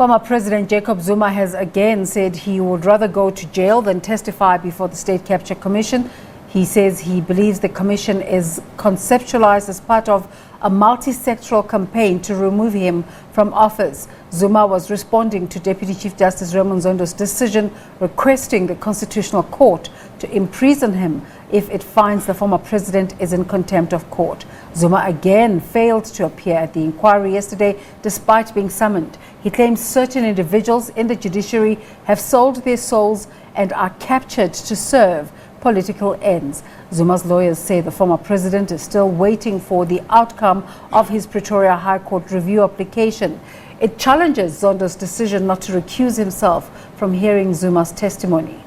Former President Jacob Zuma has again said he would rather go to jail than testify before the State Capture Commission. He says he believes the commission is conceptualized as part of a multi-sectoral campaign to remove him from office. Zuma was responding to Deputy Chief Justice Raymond Zondo's decision requesting the Constitutional Court to imprison him if it finds the former president is in contempt of court. Zuma again failed to appear at the inquiry yesterday despite being summoned. He claims certain individuals in the judiciary have sold their souls and are captured to serve political ends. Zuma's lawyers say the former president is still waiting for the outcome of his Pretoria High Court review application. It challenges Zondo's decision not to recuse himself from hearing Zuma's testimony.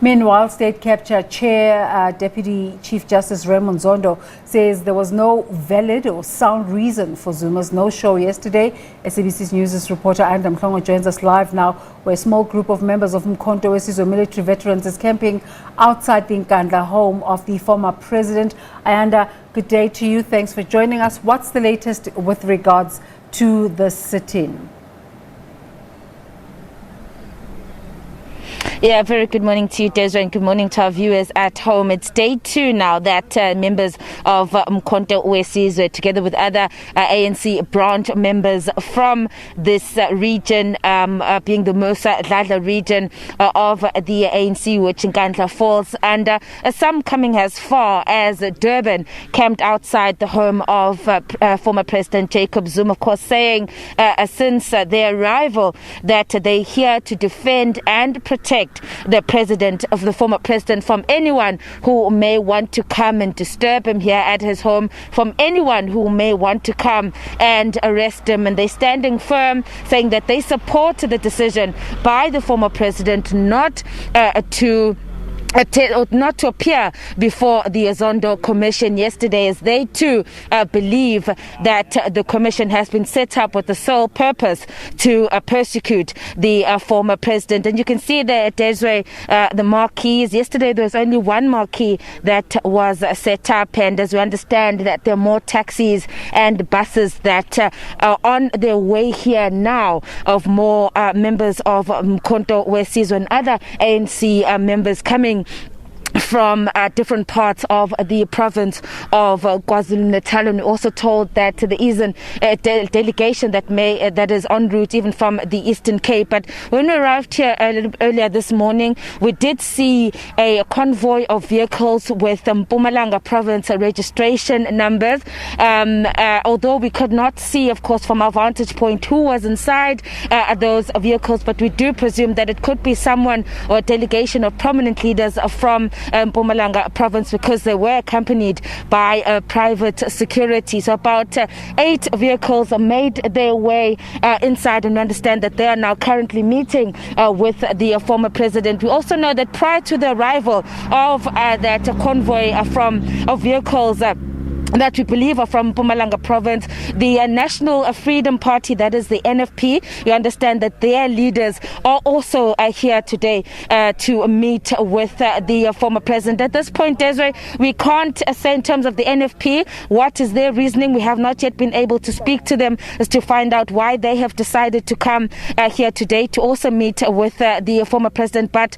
Meanwhile, State Capture Chair Deputy Chief Justice Raymond Zondo says there was no valid or sound reason for Zuma's no-show yesterday. SABC News' reporter Ayanda Mhlongo joins us live now, where a small group of members of Umkhonto, Sizwe Military Veterans, is camping outside the Nkandla home of the former president. Ayanda, good day to you. Thanks for joining us. What's the latest with regards to the sit-in? Yeah, very good morning to you, Desiree, and good morning to our viewers at home. It's day 2 now that members of Umkhonto Sizwe, together with other ANC branch members from this region, being the Musa Dladla region of the ANC, which Nkandla falls under, some coming as far as Durban, camped outside the home of former President Jacob Zuma, of course, saying since their arrival that they're here to defend and protect the president of the former president from anyone who may want to come and disturb him here at his home, from anyone who may want to come and arrest him. And they're standing firm, saying that they support the decision by the former president not to appear before the Zondo Commission yesterday, as they too believe that the commission has been set up with the sole purpose to persecute the former president. And you can see there, Desiree, the marquees. Yesterday there was only one marquee that was set up, and as we understand that there are more taxis and buses that are on their way here now, of more members of Umkhonto Sizwe and other ANC members coming from different parts of the province of KwaZulu-Natal. And we also told that there is a delegation that is en route even from the Eastern Cape. But when we arrived here earlier this morning, we did see a convoy of vehicles with Mpumalanga province registration numbers. Although we could not see, of course, from our vantage point who was inside those vehicles, but we do presume that it could be someone or a delegation of prominent leaders from Mpumalanga province, because they were accompanied by private security. So about 8 vehicles made their way inside, and we understand that they are now currently meeting with the former president. We also know that prior to the arrival of that convoy of vehicles that we believe are from Mpumalanga province, the National Freedom Party, that is the NFP, we understand that their leaders are also here today to meet with the former president. At this point, Desiree, we can't say in terms of the NFP what is their reasoning. We have not yet been able to speak to them as to find out why they have decided to come here today to also meet with the former president. But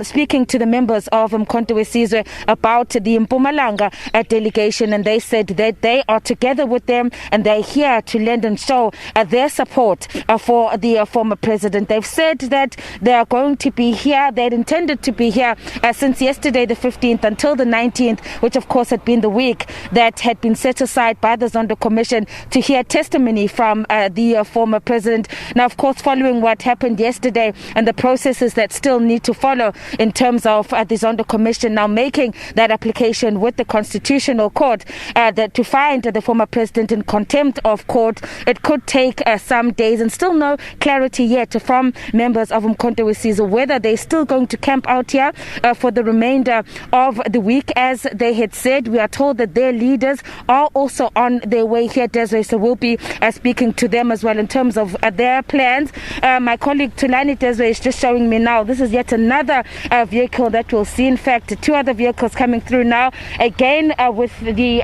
speaking to the members of Umkhonto Sizwe about the Mpumalanga delegation, and they said that they are together with them and they're here to lend and show their support for the former president. They've said that they are going to be here, they'd intended to be here since yesterday the 15th until the 19th, which of course had been the week that had been set aside by the Zondo Commission to hear testimony from the former president. Now, of course, following what happened yesterday and the processes that still need to follow in terms of the Zondo Commission now making that application with the Constitutional Court that to find the former president in contempt of court, it could take some days, and still no clarity yet from members of Umkhonto Sizwe whether they're still going to camp out here for the remainder of the week. As they had said, we are told that their leaders are also on their way here, Desiree, so we'll be speaking to them as well in terms of their plans. My colleague Tulani, Desiree, is just showing me now, this is yet another vehicle that we'll see. In fact, 2 other vehicles coming through now, again with the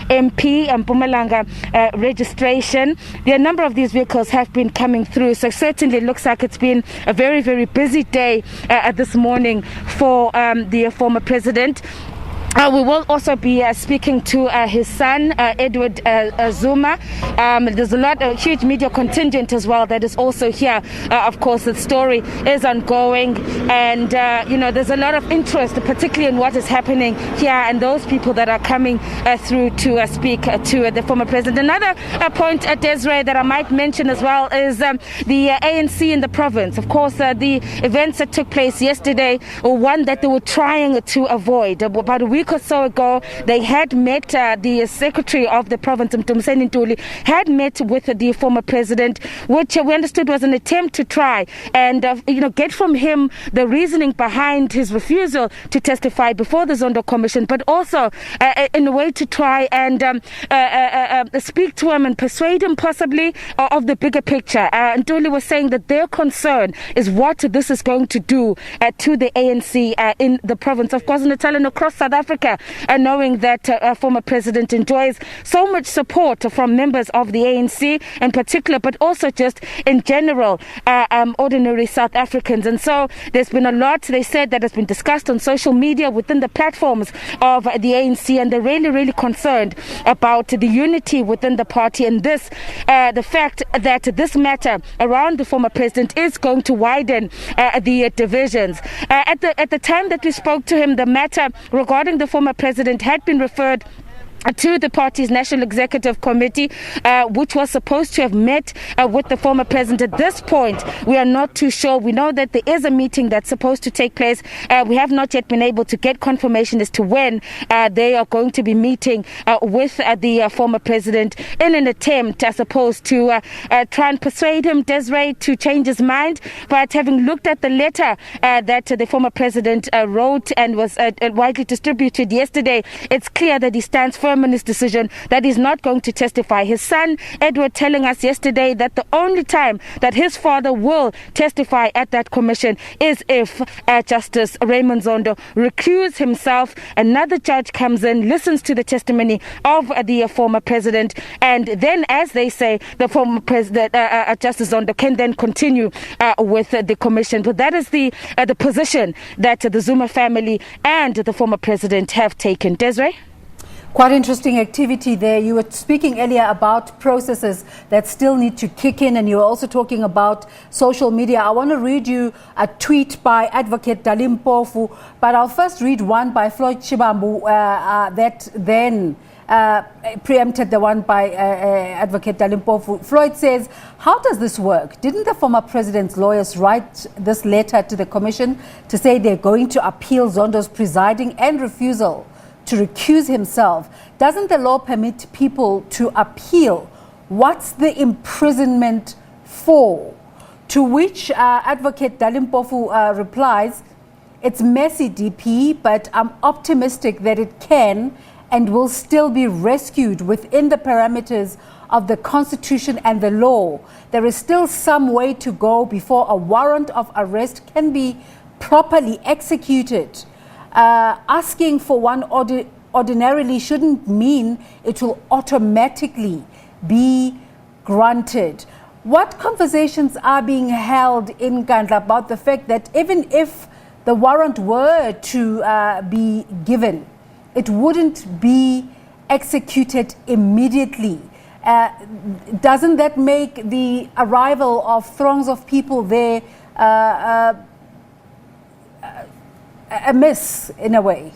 MP and Mpumalanga registration. A number of these vehicles have been coming through, so certainly it looks like it's been a very, very busy day this morning for the former president. We will also be speaking to his son, Edward Zuma. There's a huge media contingent as well that is also here. Of course, the story is ongoing, and there's a lot of interest, particularly in what is happening here and those people that are coming through to speak to the former president. Another point, Desiree, that I might mention as well is the ANC in the province. Of course, the events that took place yesterday were one that they were trying to avoid. About a week or so ago, they had met the secretary of the province, Mtumseni Ntuli, had met with the former president, which we understood was an attempt to try and get from him the reasoning behind his refusal to testify before the Zondo Commission, but also in a way to try and speak to him and persuade him possibly of the bigger picture. Ntuli was saying that their concern is what this is going to do to the ANC in the province, of course, Natal and across South Africa. Knowing that former president enjoys so much support from members of the ANC in particular, but also just in general, ordinary South Africans. And so there's been a lot, they said, that has been discussed on social media within the platforms of the ANC, and they're really, really concerned about the unity within the party, and this, the fact that this matter around the former president is going to widen the divisions. At the time that we spoke to him, the matter regarding the former president had been referred to the party's National Executive Committee, which was supposed to have met with the former president. At this point, we are not too sure. We know that there is a meeting that's supposed to take place. We have not yet been able to get confirmation as to when they are going to be meeting with the former president in an attempt, I suppose, to try and persuade him, Desiree, to change his mind. But having looked at the letter that the former president wrote and was widely distributed yesterday, it's clear that he stands firm in his decision that he's not going to testify. His son, Edward, telling us yesterday that the only time that his father will testify at that commission is if Justice Raymond Zondo recuse himself. Another judge comes in, listens to the testimony of the former president, and then, as they say, the former president, Justice Zondo, can then continue with the commission. But that is the position that the Zuma family and the former president have taken. Desiree? Quite interesting activity there. You were speaking earlier about processes that still need to kick in, and you were also talking about social media. I want to read you a tweet by Advocate Dalimpofu, but I'll first read one by Floyd Chibambu that then preempted the one by Advocate Dalimpofu. Floyd says, how does this work? Didn't the former president's lawyers write this letter to the commission to say they're going to appeal Zondo's presiding and refusal to recuse himself? Doesn't the law permit people to appeal? What's the imprisonment for? To which Advocate Dalimpofu replies, it's messy, DP, but I'm optimistic that it can and will still be rescued within the parameters of the Constitution and the law. There is still some way to go before a warrant of arrest can be properly executed. Asking for one ordinarily shouldn't mean it will automatically be granted. What conversations are being held in Nkandla about the fact that even if the warrant were to be given, it wouldn't be executed immediately? Doesn't that make the arrival of throngs of people there a miss in a way?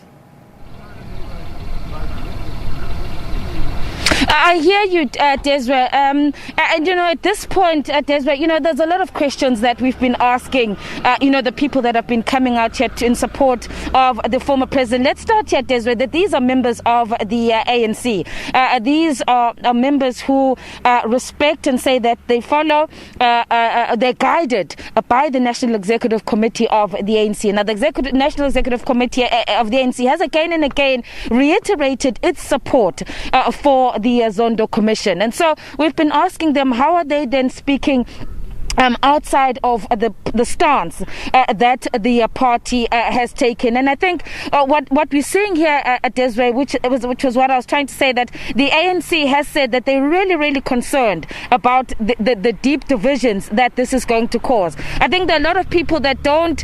I hear you, Desiree. And, at this point, Desiree, there's a lot of questions that we've been asking, the people that have been coming out here in support of the former president. Let's start here, Desiree, that these are members of the ANC. These are members who respect and say that they follow, they're guided by the National Executive Committee of the ANC. Now, the National Executive Committee of the ANC has again and again reiterated its support for the Zondo Commission. And so we've been asking them, how are they then speaking outside of the stance that the party has taken. And I think what we're seeing here, Desiree, which was what I was trying to say, that the ANC has said that they're really, really concerned about the deep divisions that this is going to cause. I think there are a lot of people that don't,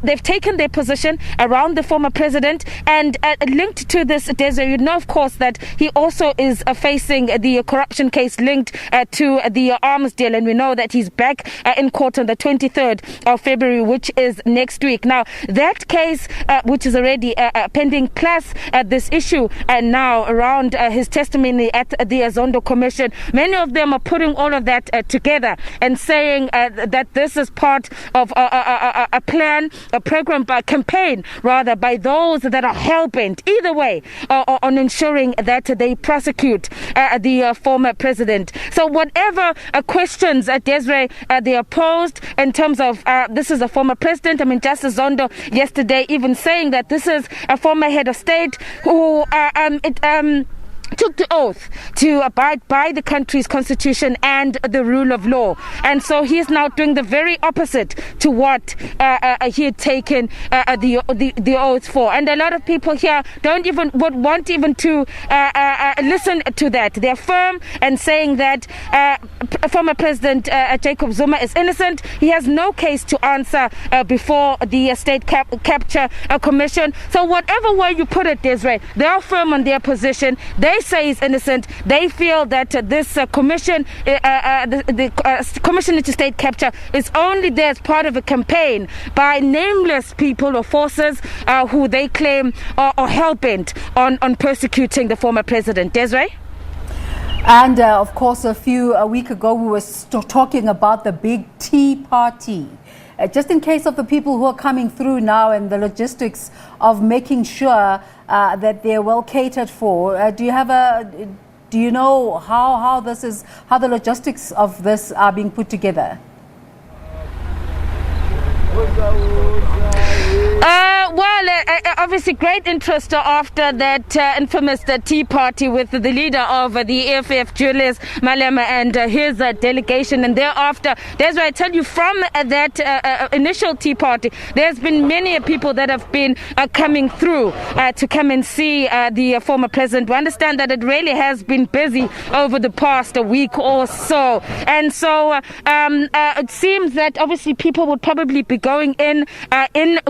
they've taken their position around the former president, and linked to this, Desiree, you know, of course, that he also is facing the corruption case linked to the arms deal, and we know that he's back in court on the 23rd of February, which is next week. Now, that case, which is already pending, plus this issue now around his testimony at the Zondo Commission, many of them are putting all of that together and saying that this is part of a plan, a program, a campaign, rather, by those that are hell-bent, either way, on ensuring that they prosecute the former president. So whatever questions, Desiree, they are posed in terms of this is a former president. I mean, Justice Zondo yesterday even saying that this is a former head of state who took the oath to abide by the country's constitution and the rule of law, and so he's now doing the very opposite to what he had taken the oath for. And a lot of people here would want even to listen to that. They're firm and saying that former President Jacob Zuma is innocent. He has no case to answer before the State Capture Commission. So whatever way you put it, Desiree, they are firm on their position. They say he's innocent. They feel that this commission, the commission into state capture, is only there as part of a campaign by nameless people or forces who they claim are hell-bent on persecuting the former president. Desiree? And of course, a week ago, we were talking about the big Tea Party. Just in case of the people who are coming through now and the logistics of making sure that they're well catered for, do you know how the logistics of this are being put together? Obviously great interest after that infamous Tea Party with the leader of the EFF, Julius Malema, and his delegation. And thereafter, there's where I tell you, from that initial Tea Party, there's been many people that have been coming through to come and see the former president. We understand that it really has been busy over the past week or so. And so it seems that obviously people would probably be going in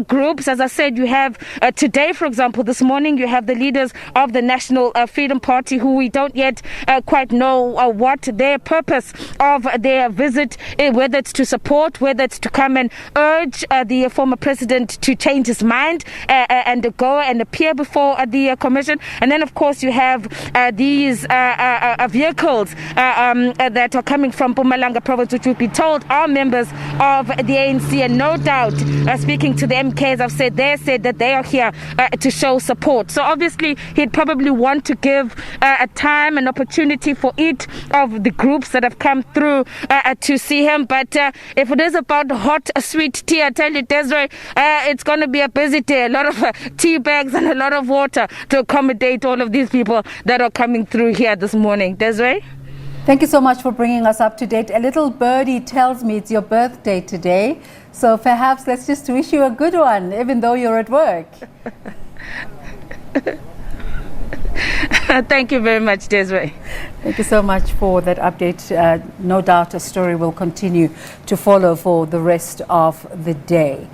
groups. As I said, you have today, for example, this morning, you have the leaders of the National Freedom Party, who we don't yet quite know what their purpose of their visit is, whether it's to support, whether it's to come and urge the former president to change his mind and go and appear before the commission. And then, of course, you have these vehicles that are coming from Mpumalanga province, which we've been told are members of the ANC, and no doubt speaking to the MKs, I've said that they are here to show support. So obviously he'd probably want to give a time and opportunity for each of the groups that have come through to see him. But if it is about hot, sweet tea, I tell you, Desiree, it's going to be a busy day. A lot of tea bags and a lot of water to accommodate all of these people that are coming through here this morning. Desiree? Thank you so much for bringing us up to date. A little birdie tells me it's your birthday today, so perhaps let's just wish you a good one, even though you're at work. Thank you very much, Desiree. Thank you so much for that update. No doubt a story will continue to follow for the rest of the day.